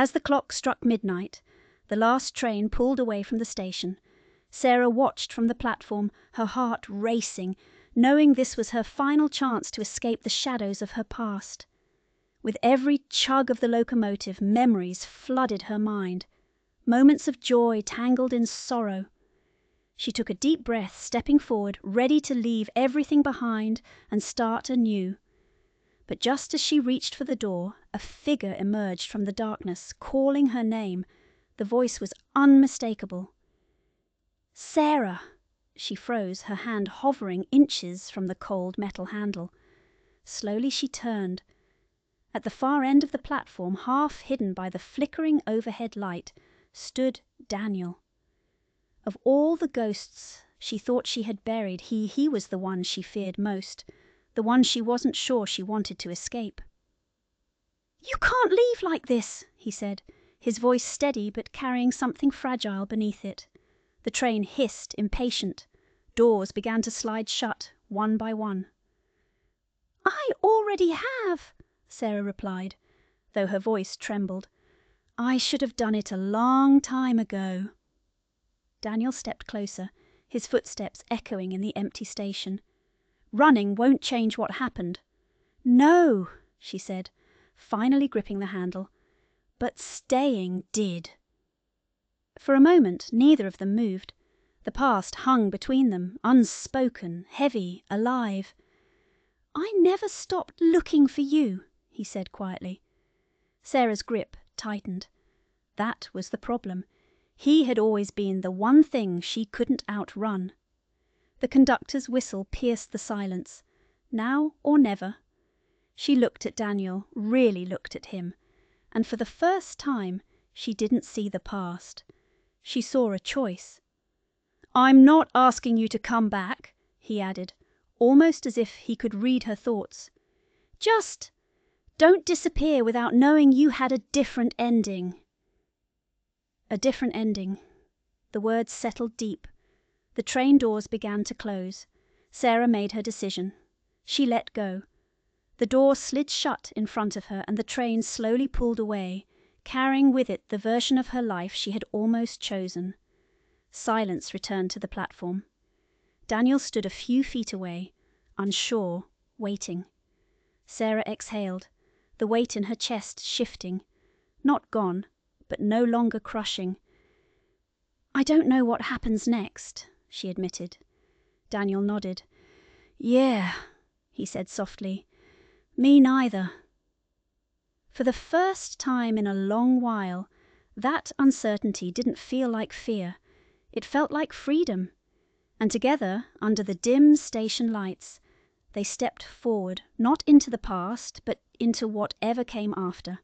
As the clock struck midnight, the last train pulled away from the station. Sarah watched from the platform, her heart racing, knowing this was her final chance to escape the shadows of her past. With every chug of the locomotive, memories flooded her mind, moments of joy tangled in sorrow. She took a deep breath, stepping forward, ready to leave everything behind and start anew. But just as she reached for the door, a figure emerged from the darkness, calling her name. The voice was unmistakable. "Sarah!" She froze, her hand hovering inches from the cold metal handle. Slowly she turned. At the far end of the platform, half hidden by the flickering overhead light, stood Daniel. Of all the ghosts she thought she had buried, he was the one she feared most, the one she wasn't sure she wanted to escape. "You can't leave like this," he said, his voice steady but carrying something fragile beneath it. The train hissed, impatient. Doors began to slide shut, one by one. "I already have," Sarah replied, though her voice trembled. "I should have done it a long time ago." Daniel stepped closer, his footsteps echoing in the empty station. "Running won't change what happened." "No," she said, finally gripping the handle, "but staying did." For a moment neither of them moved. The past hung between them, unspoken, heavy, alive. "I never stopped looking for you," he said quietly. Sarah's grip tightened. That was the problem. He had always been the one thing she couldn't outrun. The conductor's whistle pierced the silence. Now or never. She looked at Daniel, really looked at him, and for the first time she didn't see the past. She saw a choice. "I'm not asking you to come back," he added, almost as if he could read her thoughts. "Just don't disappear without knowing you had a different ending." A different ending. The words settled deep. The train doors began to close. Sarah made her decision. She let go. The door slid shut in front of her, and the train slowly pulled away, carrying with it the version of her life she had almost chosen. Silence returned to the platform. Daniel stood a few feet away, unsure, waiting. Sarah exhaled, the weight in her chest shifting. Not gone, but no longer crushing. "I don't know what happens next," she admitted. Daniel nodded. "Yeah," he said softly. "Me neither." For the first time in a long while, that uncertainty didn't feel like fear. It felt like freedom. And together, under the dim station lights, they stepped forward, not into the past, but into whatever came after.